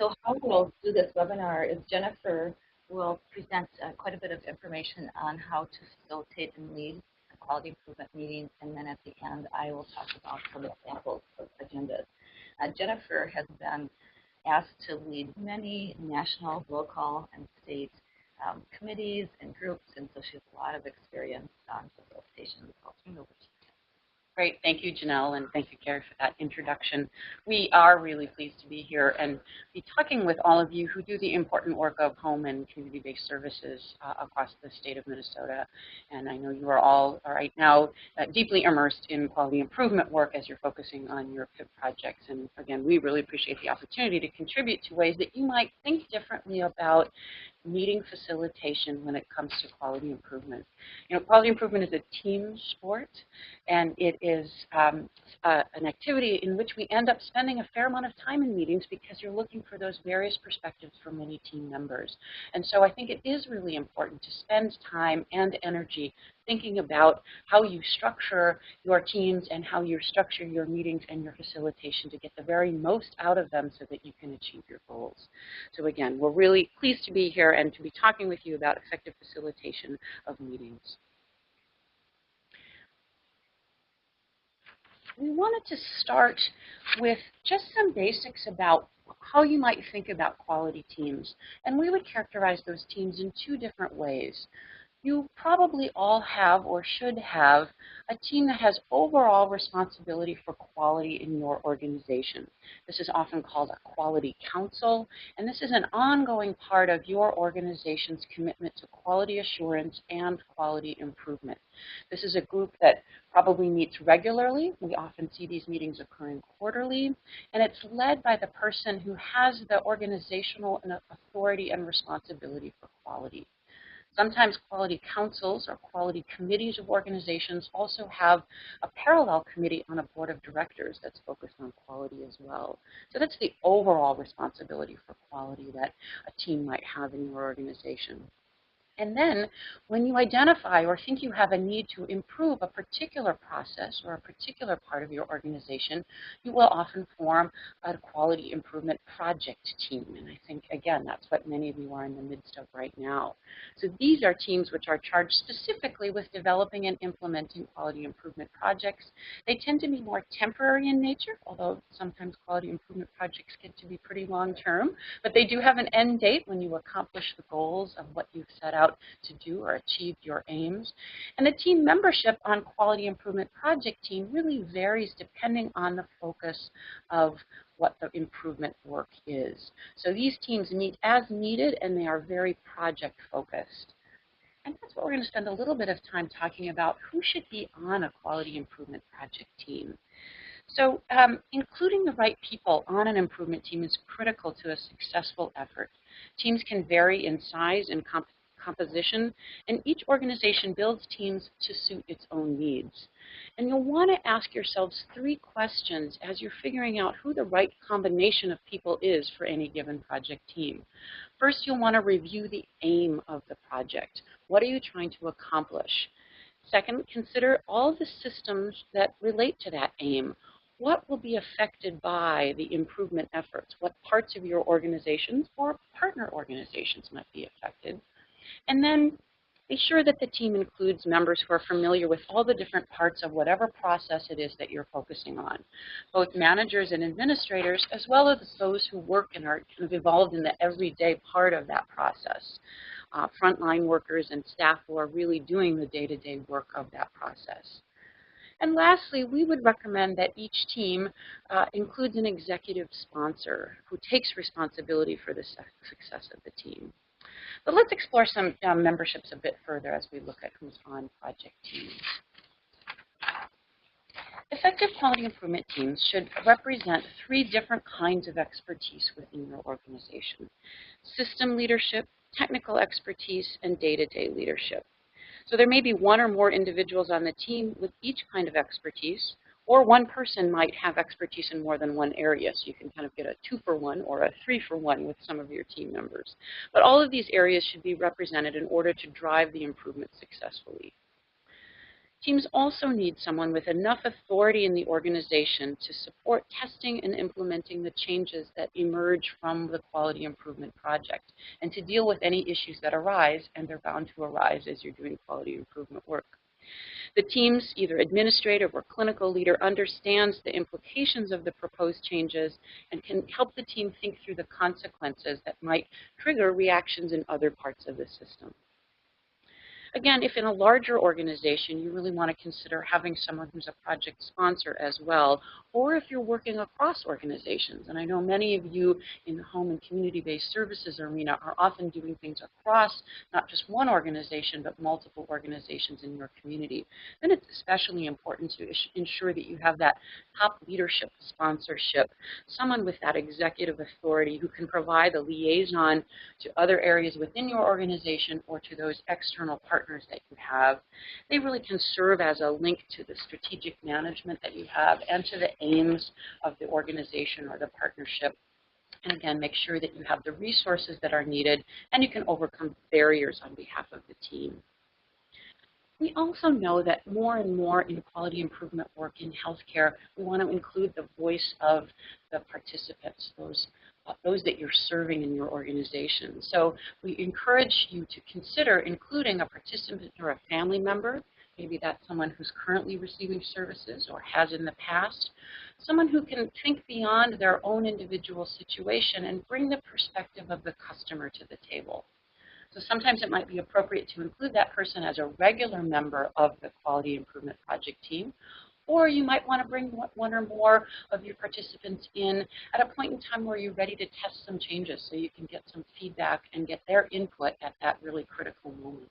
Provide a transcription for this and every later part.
So how we'll do this webinar is Jennifer will present quite a bit of information on how to facilitate and lead a quality improvement meeting, and then at the end I will talk about some examples of agendas. Jennifer has been asked to lead many national, local, and state committees and groups, and so she has a lot of experience on facilitation. So I'll turn it over to you. Great. Thank you, Janelle, and thank you, Gary, for that introduction. We are really pleased to be here and be talking with all of you who do the important work of home and community-based services across the state of Minnesota. And I know you are all right now deeply immersed in quality improvement work as you're focusing on your PIP projects. And again, we really appreciate the opportunity to contribute to ways that you might think differently about meeting facilitation when it comes to quality improvement. You know, quality improvement is a team sport, and it is an activity in which we end up spending a fair amount of time in meetings because you're looking for those various perspectives from many team members. And so I think it is really important to spend time and energy thinking about how you structure your teams and how you structure your meetings and your facilitation to get the very most out of them so that you can achieve your goals. So again, we're really pleased to be here and to be talking with you about effective facilitation of meetings. We wanted to start with just some basics about how you might think about quality teams. And we would characterize those teams in two different ways. You probably all have or should have a team that has overall responsibility for quality in your organization. This is often called a quality council, and this is an ongoing part of your organization's commitment to quality assurance and quality improvement. This is a group that probably meets regularly. We often see these meetings occurring quarterly, and it's led by the person who has the organizational authority and responsibility for quality. Sometimes quality councils or quality committees of organizations also have a parallel committee on a board of directors that's focused on quality as well. So that's the overall responsibility for quality that a team might have in your organization. And then when you identify or think you have a need to improve a particular process or a particular part of your organization, you will often form a quality improvement project team. And I think, again, that's what many of you are in the midst of right now. So these are teams which are charged specifically with developing and implementing quality improvement projects. They tend to be more temporary in nature, although sometimes quality improvement projects get to be pretty long-term. But they do have an end date when you accomplish the goals of what you've set out to do or achieve your aims. And the team membership on quality improvement project team really varies depending on the focus of what the improvement work is. So these teams meet as needed, and they are very project focused. And that's what we're going to spend a little bit of time talking about, who should be on a quality improvement project team. So including the right people on an improvement team is critical to a successful effort. Teams can vary in size and composition, and each organization builds teams to suit its own needs. And you'll want to ask yourselves 3 questions as you're figuring out who the right combination of people is for any given project team. First, you'll want to review the aim of the project. What are you trying to accomplish? Second, consider all the systems that relate to that aim. What will be affected by the improvement efforts? What parts of your organizations or partner organizations might be affected? And then be sure that the team includes members who are familiar with all the different parts of whatever process it is that you're focusing on, both managers and administrators, as well as those who work and are kind of involved in the everyday part of that process, frontline workers and staff who are really doing the day-to-day work of that process. And lastly, we would recommend that each team includes an executive sponsor who takes responsibility for the success of the team. But let's explore some memberships a bit further as we look at who's on project teams. Effective quality improvement teams should represent 3 different kinds of expertise within your organization: system leadership, technical expertise, and day-to-day leadership. So there may be 1 or more individuals on the team with each kind of expertise, or 1 person might have expertise in more than 1 area, so you can kind of get a 2-for-1 or a 3-for-1 with some of your team members. But all of these areas should be represented in order to drive the improvement successfully. Teams also need someone with enough authority in the organization to support testing and implementing the changes that emerge from the quality improvement project, and to deal with any issues that arise, and they're bound to arise as you're doing quality improvement work. The team's either administrative or clinical leader understands the implications of the proposed changes and can help the team think through the consequences that might trigger reactions in other parts of the system. Again, if in a larger organization, you really want to consider having someone who's a project sponsor as well, or if you're working across organizations. And I know many of you in the home and community-based services arena are often doing things across not just one organization, but multiple organizations in your community. Then it's especially important to ensure that you have that top leadership sponsorship, someone with that executive authority who can provide the liaison to other areas within your organization or to those external partners that you have. They really can serve as a link to the strategic management that you have and to the aims of the organization or the partnership. And again, make sure that you have the resources that are needed and you can overcome barriers on behalf of the team. We also know that more and more in quality improvement work in healthcare, we want to include the voice of the participants, those that you're serving in your organization. So we encourage you to consider including a participant or a family member. Maybe that's someone who's currently receiving services or has in the past. Someone who can think beyond their own individual situation and bring the perspective of the customer to the table. So sometimes it might be appropriate to include that person as a regular member of the Quality Improvement Project team, or you might want to bring one or more of your participants in at a point in time where you're ready to test some changes so you can get some feedback and get their input at that really critical moment.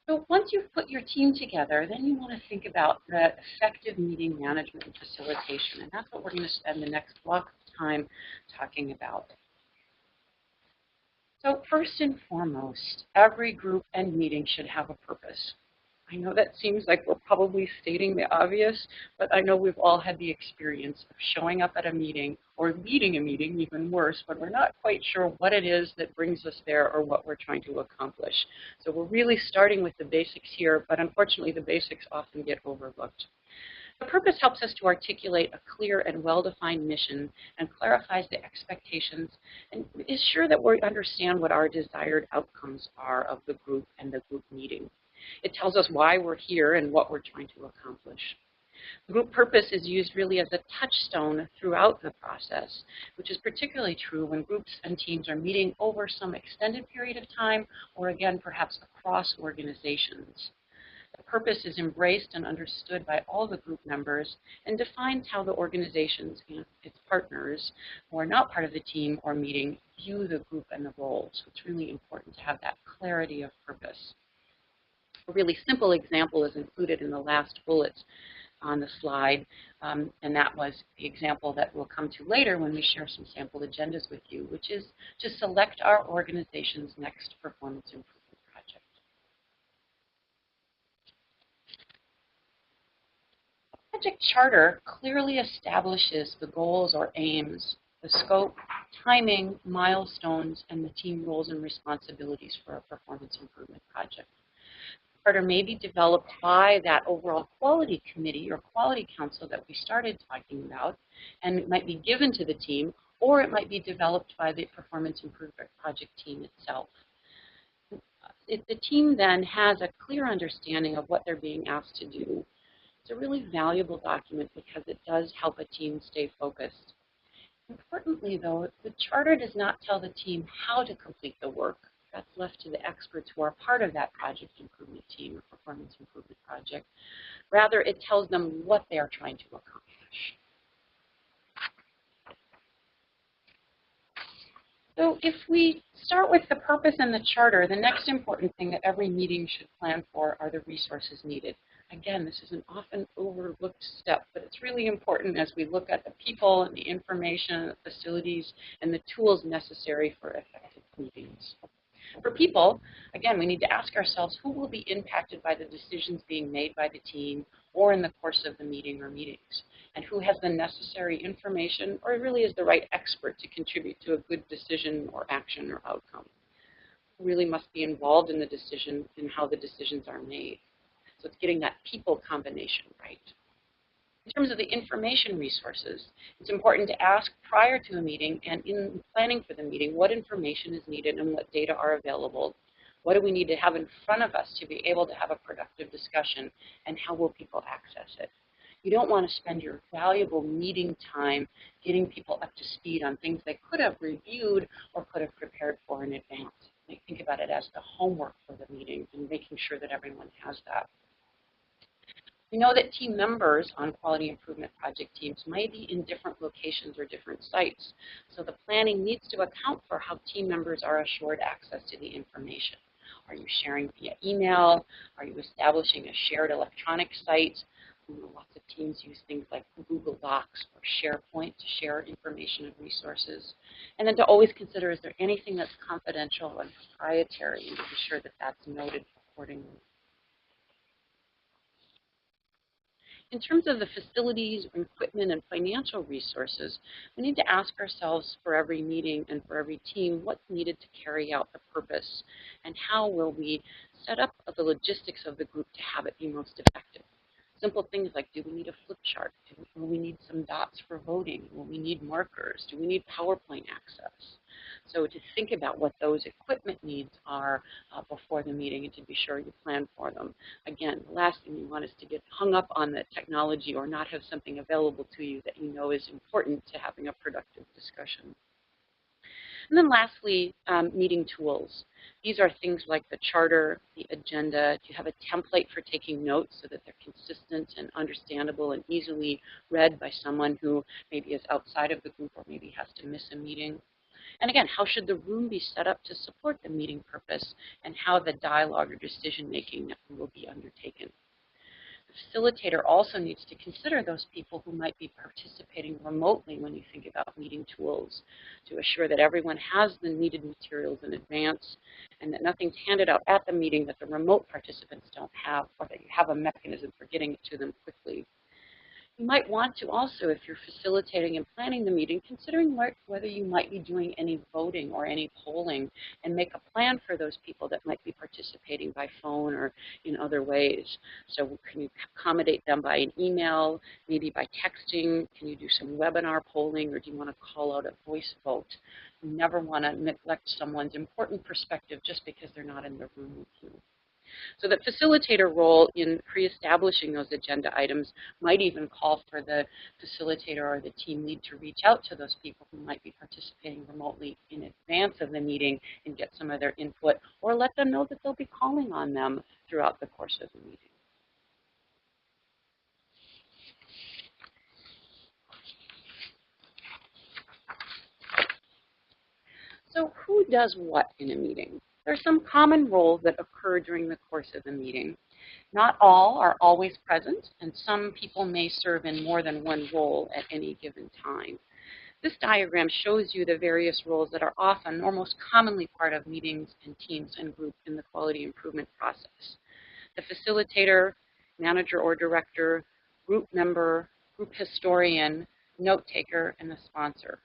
So once you've put your team together, then you want to think about the effective meeting management and facilitation, and that's what we're going to spend the next block of time talking about. So first and foremost, every group and meeting should have a purpose. I know that seems like we're probably stating the obvious, but I know we've all had the experience of showing up at a meeting or leading a meeting, even worse, but we're not quite sure what it is that brings us there or what we're trying to accomplish. So we're really starting with the basics here, but unfortunately the basics often get overlooked. The purpose helps us to articulate a clear and well-defined mission and clarifies the expectations and is sure that we understand what our desired outcomes are of the group and the group meeting. It tells us why we're here and what we're trying to accomplish. The group purpose is used really as a touchstone throughout the process, which is particularly true when groups and teams are meeting over some extended period of time or, again, perhaps across organizations. The purpose is embraced and understood by all the group members and defines how the organizations and its partners who are not part of the team or meeting view the group and the role. So it's really important to have that clarity of purpose. A really simple example is included in the last bullets on the slide, and that was the example that we'll come to later when we share some sample agendas with you, which is to select our organization's next performance improvement project. Project charter clearly establishes the goals or aims, the scope, timing, milestones, and the team roles and responsibilities for a performance improvement project. The charter may be developed by that overall quality committee or quality council that we started talking about, and it might be given to the team, or it might be developed by the performance improvement project team itself. If the team then has a clear understanding of what they're being asked to do, it's a really valuable document because it does help a team stay focused. Importantly, though, the charter does not tell the team how to complete the work. That's left to the experts who are part of that project improvement team or performance improvement project. Rather, it tells them what they are trying to accomplish. So if we start with the purpose and the charter, the next important thing that every meeting should plan for are the resources needed. Again, this is an often overlooked step, but it's really important as we look at the people and the information, the facilities, and the tools necessary for effective meetings. For people, again, we need to ask ourselves who will be impacted by the decisions being made by the team or in the course of the meeting or meetings, and who has the necessary information or really is the right expert to contribute to a good decision or action or outcome. really must be involved in the decision and how the decisions are made. So it's getting that people combination right. In terms of the information resources, it's important to ask prior to a meeting and in planning for the meeting what information is needed and what data are available. What do we need to have in front of us to be able to have a productive discussion, and how will people access it? You don't want to spend your valuable meeting time getting people up to speed on things they could have reviewed or could have prepared for in advance. Think about it as the homework for the meeting and making sure that everyone has that. We know that team members on quality improvement project teams might be in different locations or different sites, so the planning needs to account for how team members are assured access to the information. Are you sharing via email? Are you establishing a shared electronic site? Lots of teams use things like Google Docs or SharePoint to share information and resources. And then to always consider, is there anything that's confidential and proprietary, and to be sure that that's noted accordingly. In terms of the facilities, equipment, and financial resources, we need to ask ourselves for every meeting and for every team what's needed to carry out the purpose, and how will we set up the logistics of the group to have it be most effective. Simple things like, do we need a flip chart? Will we need some dots for voting? Will we need markers? Do we need PowerPoint access? So to think about what those equipment needs are before the meeting and to be sure you plan for them. Again, the last thing you want is to get hung up on the technology or not have something available to you that you know is important to having a productive discussion. And then lastly, meeting tools. These are things like the charter, the agenda. Do you have a template for taking notes so that they're consistent and understandable and easily read by someone who maybe is outside of the group or maybe has to miss a meeting? And again, how should the room be set up to support the meeting purpose, and how the dialogue or decision-making will be undertaken? The facilitator also needs to consider those people who might be participating remotely when you think about meeting tools, to assure that everyone has the needed materials in advance and that nothing's handed out at the meeting that the remote participants don't have, or that you have a mechanism for getting it to them quickly. You might want to also, if you're facilitating and planning the meeting, considering whether you might be doing any voting or any polling, and make a plan for those people that might be participating by phone or in other ways. So can you accommodate them by an email, maybe by texting? Can you do some webinar polling, or do you want to call out a voice vote? You never want to neglect someone's important perspective just because they're not in the room with you. So the facilitator role in pre-establishing those agenda items might even call for the facilitator or the team lead to reach out to those people who might be participating remotely in advance of the meeting and get some of their input, or let them know that they'll be calling on them throughout the course of the meeting. So who does what in a meeting? There are some common roles that occur during the course of the meeting. Not all are always present, and some people may serve in more than one role at any given time. This diagram shows you the various roles that are often or most commonly part of meetings and teams and groups in the quality improvement process. The facilitator, manager or director, group member, group historian, note taker, and the sponsor.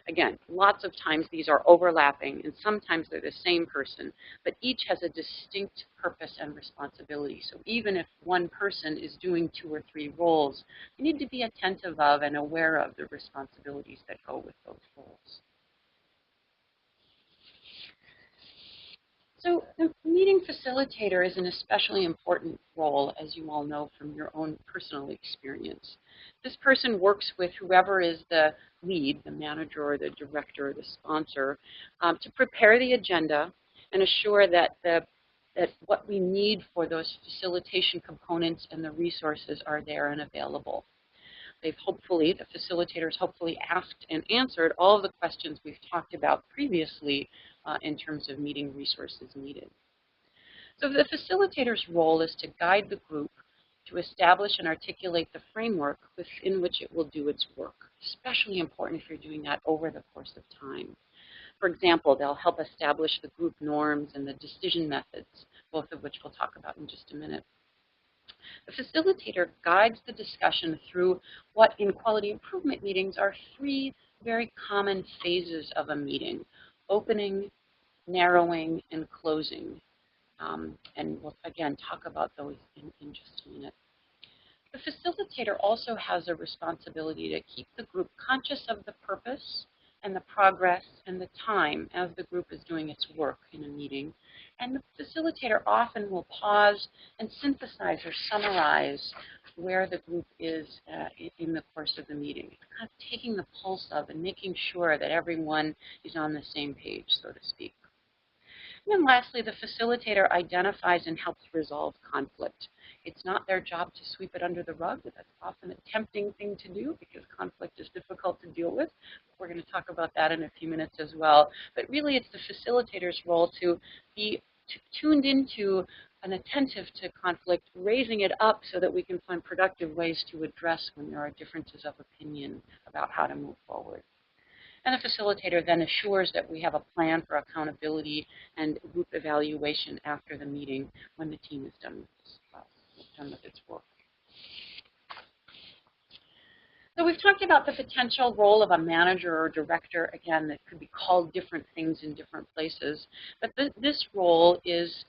Again, lots of times these are overlapping, and sometimes they're the same person, but each has a distinct purpose and responsibility. So even if one person is doing 2 or 3 roles, you need to be attentive of and aware of the responsibilities that go with those roles. So the meeting facilitator is an especially important role, as you all know from your own personal experience. This person works with whoever is the lead, the manager or the director or the sponsor, to prepare the agenda and assure that what we need for those facilitation components and the resources are there and available. The facilitators hopefully asked and answered all of the questions we've talked about previously in terms of meeting resources needed. So the facilitator's role is to guide the group to establish and articulate the framework within which it will do its work, especially important if you're doing that over the course of time. For example, they'll help establish the group norms and the decision methods, both of which we'll talk about in just a minute. The facilitator guides the discussion through what in quality improvement meetings are 3 very common phases of a meeting: opening, narrowing, and closing. And we'll, again, talk about those in just a minute. The facilitator also has a responsibility to keep the group conscious of the purpose and the progress and the time as the group is doing its work in a meeting. And the facilitator often will pause and synthesize or summarize where the group is in the course of the meeting. It's kind of taking the pulse of and making sure that everyone is on the same page, so to speak. And then lastly, the facilitator identifies and helps resolve conflict. It's not their job to sweep it under the rug. That's often a tempting thing to do because conflict is difficult to deal with. We're going to talk about that in a few minutes as well. But really, it's the facilitator's role to be tuned into and attentive to conflict, raising it up so that we can find productive ways to address when there are differences of opinion about how to move forward. And the facilitator then assures that we have a plan for accountability and group evaluation after the meeting when the team is done with its work. So we've talked about the potential role of a manager or director, again, that could be called different things in different places. But this role is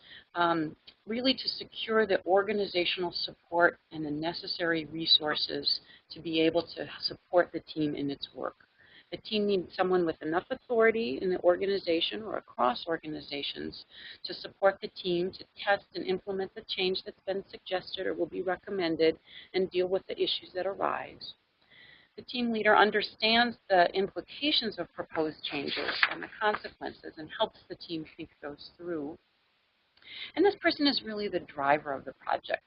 really to secure the organizational support and the necessary resources to be able to support the team in its work. The team needs someone with enough authority in the organization or across organizations to support the team to test and implement the change that's been suggested or will be recommended and deal with the issues that arise. The team leader understands the implications of proposed changes and the consequences and helps the team think those through. And this person is really the driver of the project,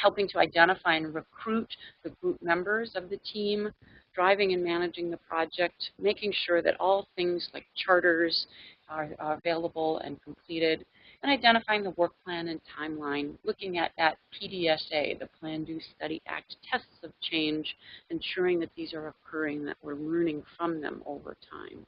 helping to identify and recruit the group members of the team, driving and managing the project, making sure that all things like charters are available and completed, and identifying the work plan and timeline, looking at that PDSA, the Plan, Do, Study, Act tests of change, ensuring that these are occurring, that we're learning from them over time.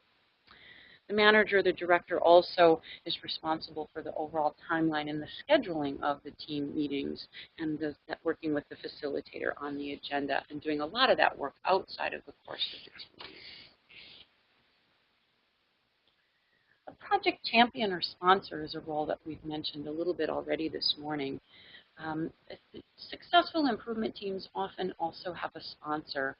The manager, the director, also is responsible for the overall timeline and the scheduling of the team meetings and working with the facilitator on the agenda and doing a lot of that work outside of the course of the team. A project champion or sponsor is a role that we've mentioned a little bit already this morning. Successful improvement teams often also have a sponsor.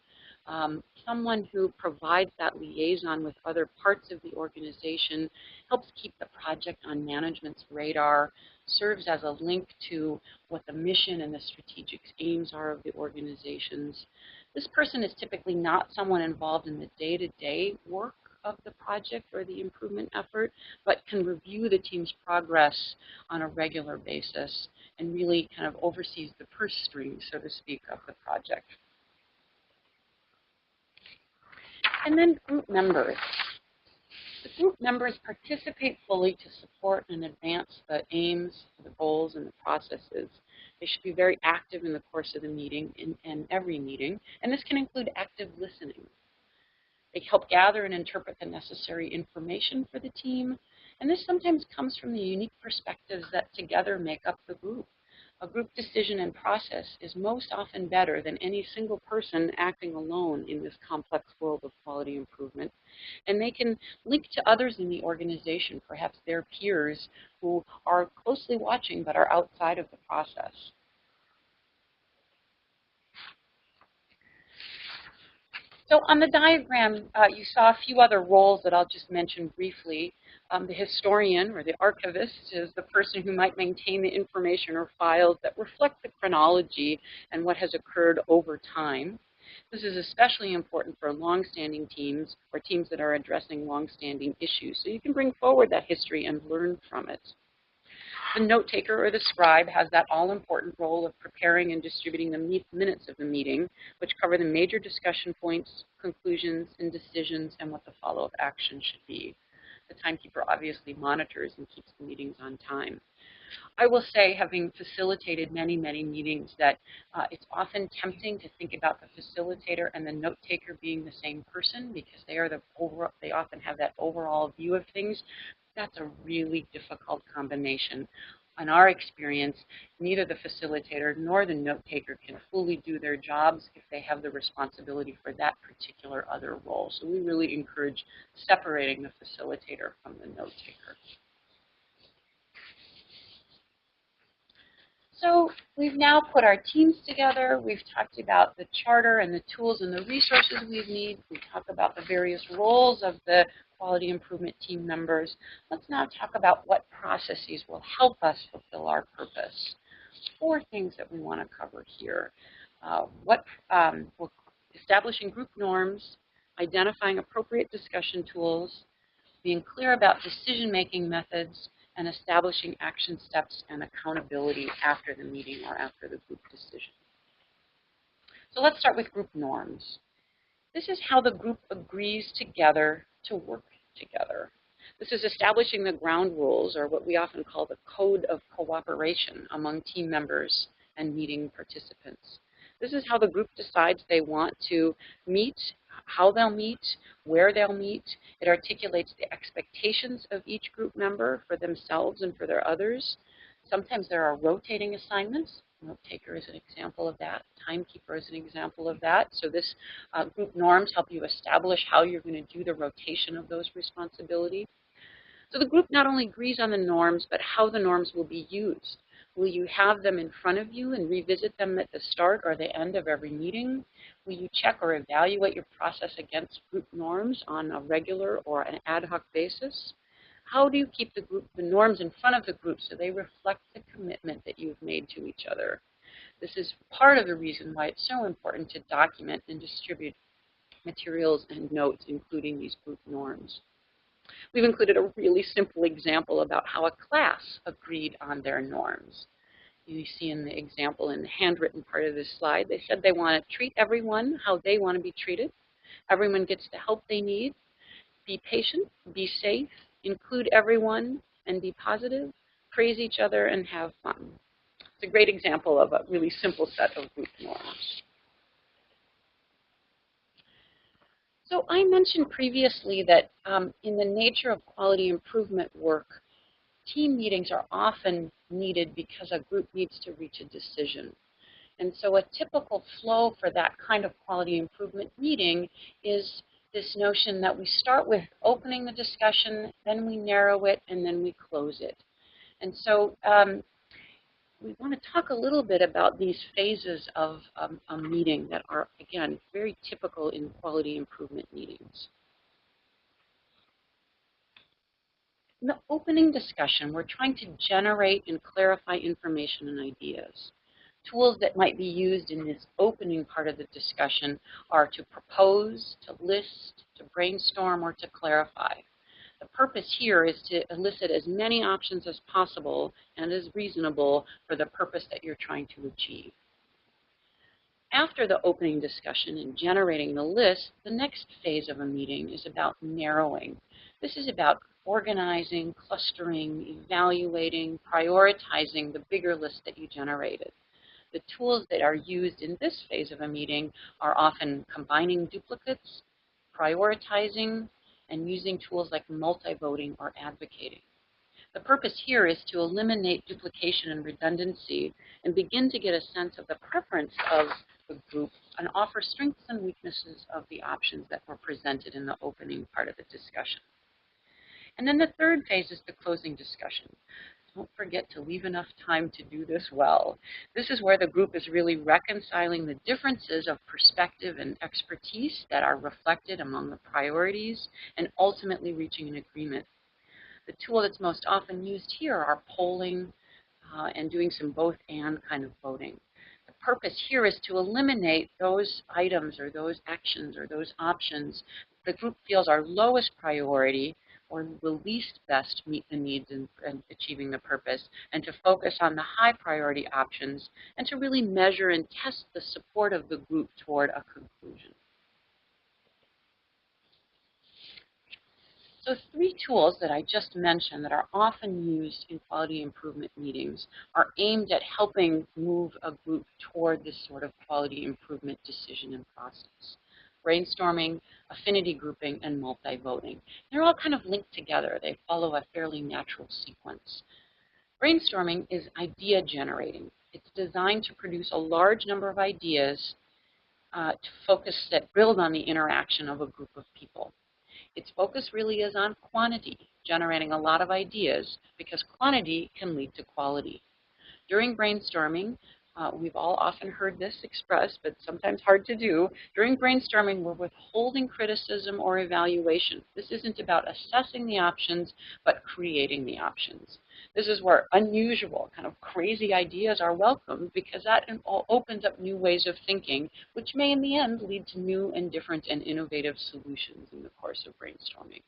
Someone who provides that liaison with other parts of the organization, helps keep the project on management's radar, serves as a link to what the mission and the strategic aims are of the organizations. This person is typically not someone involved in the day-to-day work of the project or the improvement effort, but can review the team's progress on a regular basis and really kind of oversees the purse strings, so to speak, of the project. And then group members. The group members participate fully to support and advance the aims, the goals, and the processes. They should be very active in the course of the meeting and every meeting, and this can include active listening. They help gather and interpret the necessary information for the team, and this sometimes comes from the unique perspectives that together make up the group. A group decision and process is most often better than any single person acting alone in this complex world of quality improvement. And they can link to others in the organization, perhaps their peers who are closely watching but are outside of the process. So on the diagram, you saw a few other roles that I'll just mention briefly. The historian or the archivist is the person who might maintain the information or files that reflect the chronology and what has occurred over time. This is especially important for long-standing teams or teams that are addressing long-standing issues. So you can bring forward that history and learn from it. The note taker or the scribe has that all-important role of preparing and distributing the minutes of the meeting, which cover the major discussion points, conclusions, and decisions, and what the follow-up action should be. The timekeeper obviously monitors and keeps the meetings on time. I will say, having facilitated many, many meetings, that it's often tempting to think about the facilitator and the note taker being the same person because they often have that overall view of things. That's a really difficult combination. In our experience, neither the facilitator nor the note taker can fully do their jobs if they have the responsibility for that particular other role. So we really encourage separating the facilitator from the note taker. So we've now put our teams together. We've talked about the charter and the tools and the resources we need. We've talked about the various roles of the quality improvement team members. Let's now talk about what processes will help us fulfill our purpose. 4 things that we want to cover here. Establishing group norms, identifying appropriate discussion tools, being clear about decision-making methods, and establishing action steps and accountability after the meeting or after the group decision. So let's start with group norms. This is how the group agrees together to work together. This is establishing the ground rules, or what we often call the code of cooperation among team members and meeting participants. This is how the group decides they want to meet, how they'll meet, where they'll meet. It articulates the expectations of each group member for themselves and for their others. Sometimes there are rotating assignments. Note taker is an example of that. Timekeeper is an example of that. So this group norms help you establish how you're going to do the rotation of those responsibilities. So the group not only agrees on the norms, but how the norms will be used. Will you have them in front of you and revisit them at the start or the end of every meeting? Will you check or evaluate your process against group norms on a regular or an ad hoc basis? How do you keep the norms in front of the group so they reflect the commitment that you've made to each other? This is part of the reason why it's so important to document and distribute materials and notes, including these group norms. We've included a really simple example about how a class agreed on their norms. You see in the example in the handwritten part of this slide, they said they want to treat everyone how they want to be treated. Everyone gets the help they need. Be patient, be safe, include everyone, and be positive. Praise each other and have fun. It's a great example of a really simple set of group norms. So I mentioned previously that in the nature of quality improvement work, team meetings are often needed because a group needs to reach a decision. And so a typical flow for that kind of quality improvement meeting is this notion that we start with opening the discussion, then we narrow it, and then we close it. And so we want to talk a little bit about these phases of a meeting that are, again, very typical in quality improvement meetings. In the opening discussion, we're trying to generate and clarify information and ideas. Tools that might be used in this opening part of the discussion are to propose, to list, to brainstorm, or to clarify. The purpose here is to elicit as many options as possible and as reasonable for the purpose that you're trying to achieve. After the opening discussion and generating the list, the next phase of a meeting is about narrowing. This is about organizing, clustering, evaluating, prioritizing the bigger list that you generated. The tools that are used in this phase of a meeting are often combining duplicates, prioritizing, and using tools like multi-voting or advocating. The purpose here is to eliminate duplication and redundancy and begin to get a sense of the preference of the group and offer strengths and weaknesses of the options that were presented in the opening part of the discussion. And then the third phase is the closing discussion. Don't forget to leave enough time to do this well. This is where the group is really reconciling the differences of perspective and expertise that are reflected among the priorities and ultimately reaching an agreement. The tool that's most often used here are polling and doing some both and kind of voting. The purpose here is to eliminate those items or those actions or those options the group feels are lowest priority or will least best meet the needs in achieving the purpose, and to focus on the high priority options and to really measure and test the support of the group toward a conclusion. So 3 tools that I just mentioned that are often used in quality improvement meetings are aimed at helping move a group toward this sort of quality improvement decision and process. Brainstorming, affinity grouping, and multi-voting. They're all kind of linked together. They follow a fairly natural sequence. Brainstorming is idea generating. It's designed to produce a large number of ideas that build on the interaction of a group of people. Its focus really is on quantity, generating a lot of ideas, because quantity can lead to quality. During brainstorming, we've all often heard this expressed, but sometimes hard to do. During brainstorming, we're withholding criticism or evaluation. This isn't about assessing the options, but creating the options. This is where unusual, kind of crazy ideas are welcomed because that opens up new ways of thinking, which may in the end lead to new and different and innovative solutions in the course of brainstorming.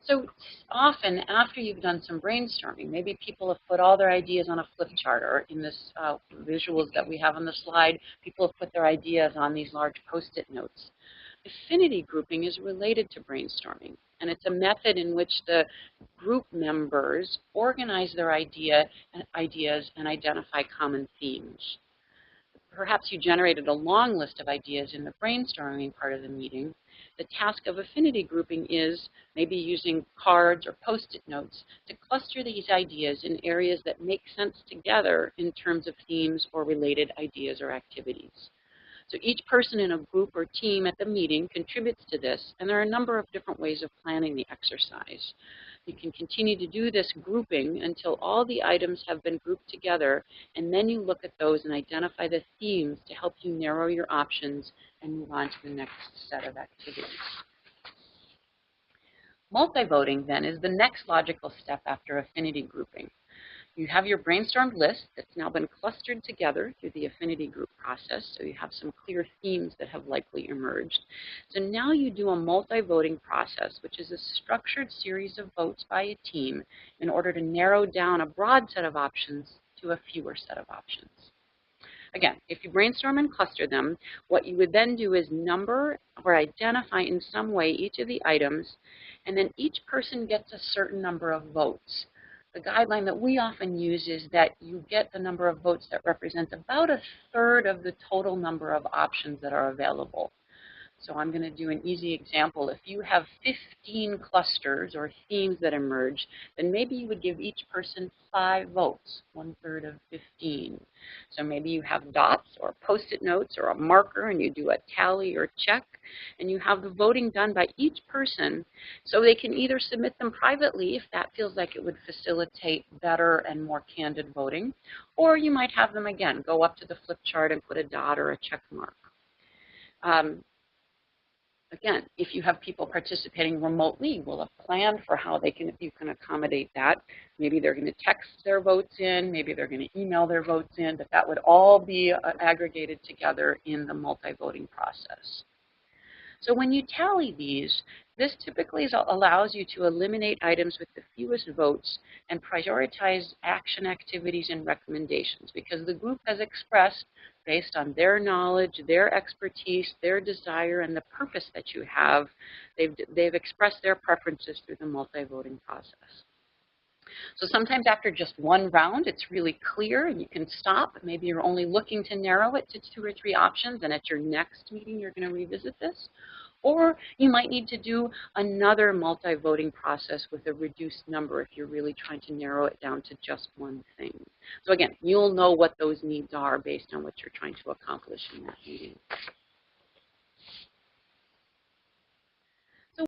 So often after you've done some brainstorming, maybe people have put all their ideas on a flip chart, or in this visuals that we have on the slide, people have put their ideas on these large Post-it notes. Affinity grouping is related to brainstorming, and it's a method in which the group members organize their ideas and identify common themes. Perhaps you generated a long list of ideas in the brainstorming part of the meeting. The task of affinity grouping is maybe using cards or Post-it notes to cluster these ideas in areas that make sense together in terms of themes or related ideas or activities. So each person in a group or team at the meeting contributes to this, and there are a number of different ways of planning the exercise. You can continue to do this grouping until all the items have been grouped together, and then you look at those and identify the themes to help you narrow your options and move on to the next set of activities. Multi-voting, then, is the next logical step after affinity grouping. You have your brainstormed list that's now been clustered together through the affinity group process, so you have some clear themes that have likely emerged. So now you do a multi-voting process, which is a structured series of votes by a team in order to narrow down a broad set of options to a fewer set of options. Again, if you brainstorm and cluster them, what you would then do is number or identify in some way each of the items, and then each person gets a certain number of votes. The guideline that we often use is that you get the number of votes that represents about a third of the total number of options that are available. So I'm going to do an easy example. If you have 15 clusters or themes that emerge, then maybe you would give each person 5 votes, 1/3 of 15. So maybe you have dots or Post-it notes or a marker, and you do a tally or check, and you have the voting done by each person, so they can either submit them privately if that feels like it would facilitate better and more candid voting, or you might have them, again, go up to the flip chart and put a dot or a check mark. Again, if you have people participating remotely, we'll have planned for how you can accommodate that. Maybe they're going to text their votes in, maybe they're going to email their votes in, but that would all be aggregated together in the multi-voting process. So when you tally these, this typically allows you to eliminate items with the fewest votes and prioritize action activities and recommendations, because the group has expressed, based on their knowledge, their expertise, their desire, and the purpose that you have, they've expressed their preferences through the multi-voting process. So sometimes after just one round, it's really clear and you can stop. Maybe you're only looking to narrow it to 2 or 3 options, and at your next meeting you're going to revisit this. Or you might need to do another multi-voting process with a reduced number if you're really trying to narrow it down to just one thing. So again, you'll know what those needs are based on what you're trying to accomplish in that meeting.